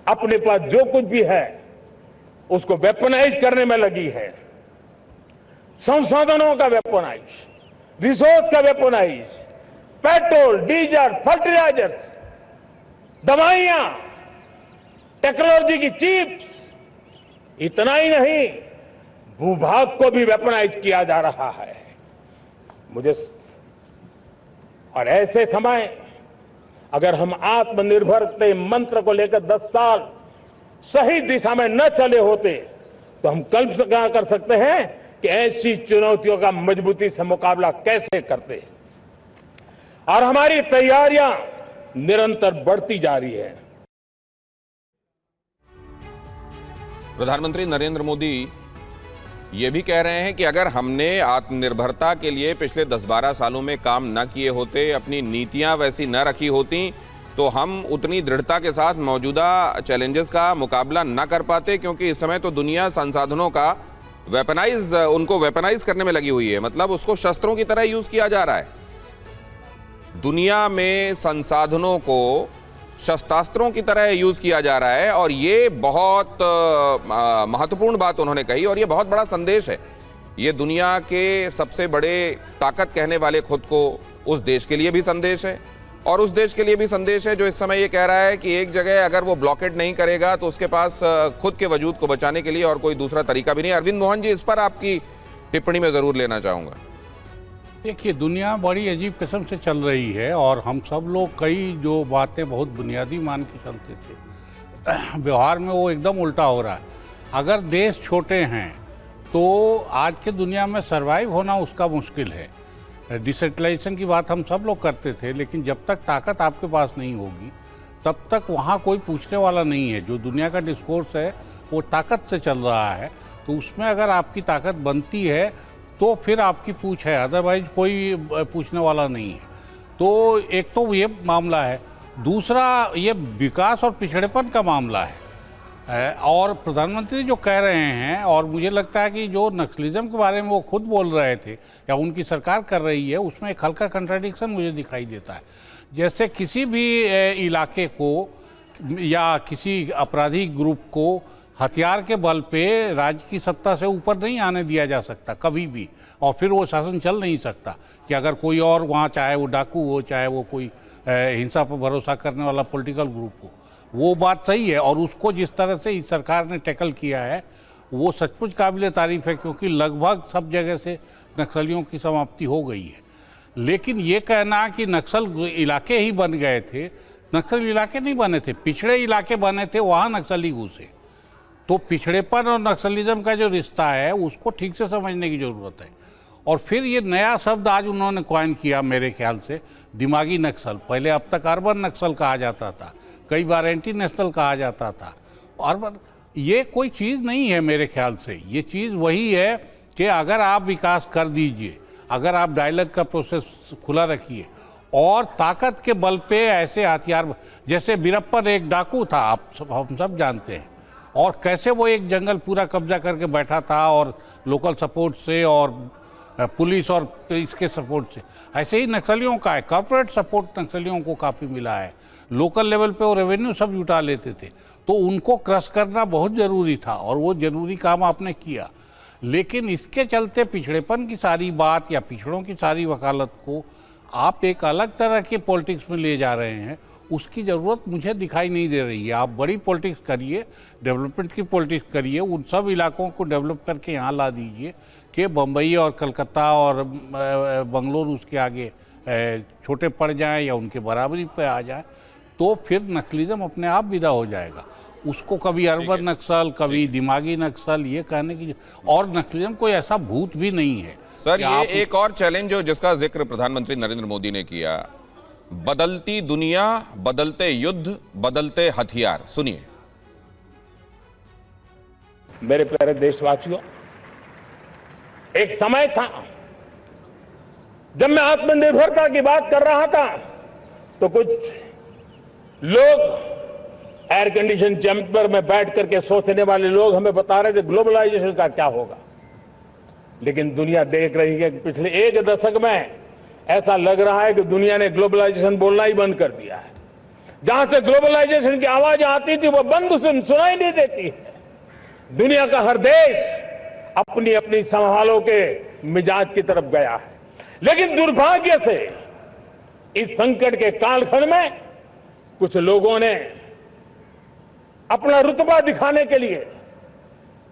अपने पास जो कुछ भी है उसको वेपनाइज करने में लगी है। संसाधनों का वेपनाइज, रिसोर्स का वेपनाइज, पेट्रोल, डीजल, फर्टिलाइजर्स, दवाइयां, टेक्नोलॉजी की चिप्स, इतना ही नहीं भूभाग को भी वेपनाइज किया जा रहा है। और ऐसे समय अगर हम आत्मनिर्भरता मंत्र को लेकर 10 साल सही दिशा में न चले होते तो हम कल्पना कर सकते हैं कि ऐसी चुनौतियों का मजबूती से मुकाबला कैसे करते। और हमारी तैयारियां निरंतर बढ़ती जा रही है। प्रधानमंत्री नरेंद्र मोदी ये भी कह रहे हैं कि अगर हमने आत्मनिर्भरता के लिए पिछले 10-12 सालों में काम न किए होते, अपनी नीतियां वैसी न रखी होती, तो हम उतनी दृढ़ता के साथ मौजूदा चैलेंजेस का मुकाबला न कर पाते, क्योंकि इस समय तो दुनिया संसाधनों का उनको वेपनाइज करने में लगी हुई है। मतलब उसको शस्त्रों की तरह यूज किया जा रहा है। दुनिया में संसाधनों को शस्त्रास्त्रों की तरह यूज किया जा रहा है और ये बहुत महत्वपूर्ण बात उन्होंने कही और ये बहुत बड़ा संदेश है। ये दुनिया के सबसे बड़े ताकत कहने वाले खुद को उस देश के लिए भी संदेश है और उस देश के लिए भी संदेश है जो इस समय ये कह रहा है कि एक जगह अगर वो ब्लॉकेड नहीं करेगा तो उसके पास खुद के वजूद को बचाने के लिए और कोई दूसरा तरीका भी नहीं। अरविंद मोहन जी, इस पर आपकी टिप्पणी में जरूर लेना चाहूंगा। देखिए, दुनिया बड़ी अजीब किस्म से चल रही है और हम सब लोग कई जो बातें बहुत बुनियादी मान के चलते थे, व्यवहार में वो एकदम उल्टा हो रहा है। अगर देश छोटे हैं तो आज के दुनिया में सरवाइव होना उसका मुश्किल है। डिसेंट्रलाइजेशन की बात हम सब लोग करते थे, लेकिन जब तक ताकत आपके पास नहीं होगी तब तक वहाँ कोई पूछने वाला नहीं है। जो दुनिया का डिस्कोर्स है वो ताकत से चल रहा है, तो उसमें अगर आपकी ताकत बनती है तो फिर आपकी पूछ है, अदरवाइज कोई पूछने वाला नहीं है। तो एक तो ये मामला है, दूसरा ये विकास और पिछड़ेपन का मामला है। और प्रधानमंत्री जो कह रहे हैं, और मुझे लगता है कि जो नक्सलिज्म के बारे में वो खुद बोल रहे थे या उनकी सरकार कर रही है, उसमें एक हल्का कंट्राडिक्शन मुझे दिखाई देता है। जैसे किसी भी इलाके को या किसी आपराधिक ग्रुप को हथियार के बल पे राज्य की सत्ता से ऊपर नहीं आने दिया जा सकता कभी भी, और फिर वो शासन चल नहीं सकता कि अगर कोई और वहाँ, चाहे वो डाकू हो, चाहे वो कोई हिंसा पर भरोसा करने वाला पॉलिटिकल ग्रुप हो, वो बात सही है। और उसको जिस तरह से इस सरकार ने टैकल किया है वो सचमुच काबिल तारीफ है, क्योंकि लगभग सब जगह से नक्सलियों की समाप्ति हो गई है। लेकिन ये कहना कि नक्सल इलाके ही बन गए थे, नक्सल इलाके नहीं बने थे, पिछड़े इलाके बने थे, वहाँ नक्सली घुसे। तो पिछड़ेपन और नक्सलिज्म का जो रिश्ता है उसको ठीक से समझने की ज़रूरत है। और फिर ये नया शब्द आज उन्होंने कॉइन किया मेरे ख्याल से, दिमागी नक्सल। पहले अब तक अर्बन नक्सल कहा जाता था, कई बार एंटी नेशनल कहा जाता था। अर्बन ये कोई चीज़ नहीं है मेरे ख्याल से। ये चीज़ वही है कि अगर आप विकास कर दीजिए, अगर आप डायलॉग का प्रोसेस खुला रखिए और ताकत के बल पे ऐसे हथियार, जैसे बीरप्पन एक डाकू था, हम सब जानते हैं, और कैसे वो एक जंगल पूरा कब्जा करके बैठा था और लोकल सपोर्ट से और पुलिस और इसके सपोर्ट से। ऐसे ही नक्सलियों का है, कॉर्पोरेट सपोर्ट नक्सलियों को काफ़ी मिला है। लोकल लेवल पे वो रेवेन्यू सब जुटा लेते थे, तो उनको क्रश करना बहुत ज़रूरी था और वो ज़रूरी काम आपने किया। लेकिन इसके चलते पिछड़ेपन की सारी बात या पिछड़ों की सारी वकालत को आप एक अलग तरह के पॉलिटिक्स में ले जा रहे हैं, उसकी ज़रूरत मुझे दिखाई नहीं दे रही है। आप बड़ी पॉलिटिक्स करिए, डेवलपमेंट की पॉलिटिक्स करिए, उन सब इलाकों को डेवलप करके यहाँ ला दीजिए कि बम्बई और कलकत्ता और बंगलोर उसके आगे छोटे पड़ जाएं या उनके बराबरी पे आ जाए, तो फिर नक्सलिज्म अपने आप विदा हो जाएगा। उसको कभी अर्बन नक्सल, कभी दिमागी नक्सल ये कहने की, और नक्सलिज्म कोई ऐसा भूत भी नहीं है। सर, ये एक और चैलेंज जिसका जिक्र प्रधानमंत्री नरेंद्र मोदी ने किया, बदलती दुनिया, बदलते युद्ध, बदलते हथियार। सुनिए। मेरे प्यारे देशवासियों, एक समय था जब मैं आत्मनिर्भरता की बात कर रहा था तो कुछ लोग एयर कंडीशन चैम्बर में बैठ करके सोचने वाले लोग हमें बता रहे थे ग्लोबलाइजेशन का क्या होगा। लेकिन दुनिया देख रही है कि पिछले एक दशक में ऐसा लग रहा है कि दुनिया ने ग्लोबलाइजेशन बोलना ही बंद कर दिया है। जहां से ग्लोबलाइजेशन की आवाज आती थी वो बंद सुनाई नहीं देती है। दुनिया का हर देश अपनी अपनी संभालों के मिजाज की तरफ गया है, लेकिन दुर्भाग्य से इस संकट के कालखंड में कुछ लोगों ने अपना रुतबा दिखाने के लिए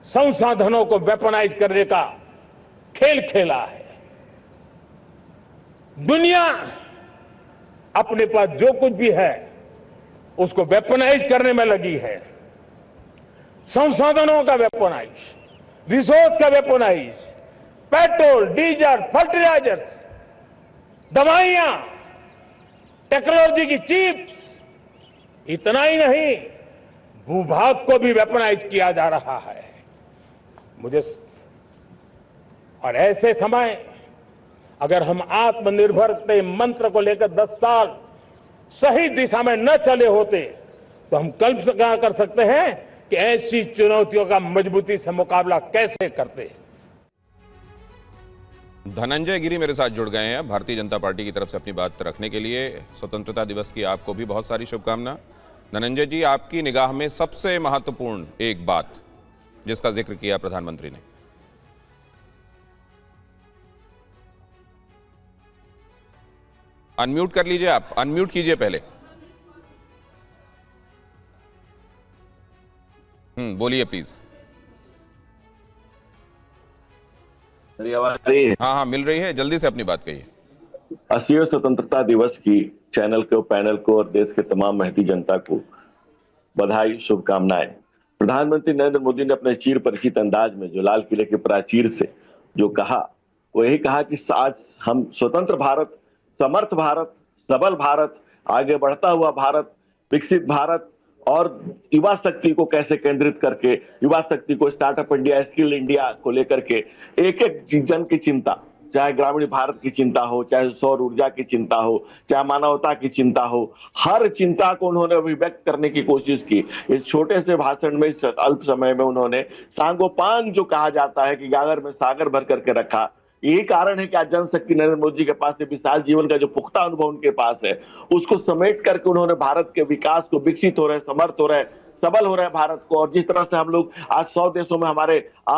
संसाधनों को वेपनाइज करने का खेल खेला है। दुनिया अपने पास जो कुछ भी है उसको वेपनाइज करने में लगी है। संसाधनों का वेपनाइज, रिसोर्स का वेपनाइज, पेट्रोल, डीजल, फर्टिलाइजर्स, दवाइयां, टेक्नोलॉजी की चिप्स, इतना ही नहीं भूभाग को भी वेपनाइज किया जा रहा है। और ऐसे समय अगर हम आत्मनिर्भरता मंत्र को लेकर 10 साल सही दिशा में न चले होते तो हम कल्पना कर सकते हैं कि ऐसी चुनौतियों का मजबूती से मुकाबला कैसे करते। धनंजय गिरी मेरे साथ जुड़ गए हैं भारतीय जनता पार्टी की तरफ से अपनी बात रखने के लिए। स्वतंत्रता दिवस की आपको भी बहुत सारी शुभकामना। धनंजय जी, आपकी निगाह में सबसे महत्वपूर्ण एक बात जिसका जिक्र किया प्रधानमंत्री ने। अनम्यूट कर लीजिए, आप अनम्यूट कीजिए पहले। बोलिए प्लीज। हाँ हाँ मिल रही है, जल्दी से अपनी बात कहिए। 80वें स्वतंत्रता दिवस की चैनल को, पैनल को और देश के तमाम मेहनती जनता को बधाई, शुभकामनाएं। प्रधानमंत्री नरेंद्र मोदी ने अपने चिर परिचित अंदाज में जो लाल किले के प्राचीर से जो कहा, वो यही कहा कि आज हम स्वतंत्र भारत, समर्थ भारत, सबल भारत, आगे बढ़ता हुआ भारत, विकसित भारत और युवा शक्ति को कैसे केंद्रित करके, युवा शक्ति को स्टार्टअप इंडिया, स्किल इंडिया को लेकर के एक एक जन की चिंता, चाहे ग्रामीण भारत की चिंता हो, चाहे सौर ऊर्जा की चिंता हो, चाहे मानवता की चिंता हो, हर चिंता को उन्होंने अभिव्यक्त करने की कोशिश की। इस छोटे से भाषण में, इस अल्प समय में उन्होंने सांगोपांग जो कहा जाता है कि गागर में सागर भर करके रखा। यही कारण है कि आज जनशक्ति नरेंद्र मोदी के पास विशाल जीवन का जो पुख्ता अनुभव उनके पास है, उसको समेट करके उन्होंने भारत के विकास को, विकसित हो रहे, समर्थ हो रहे, सबल हो रहे भारत को, और जिस तरह से हम लोग आज 100 देशों में हमारे आम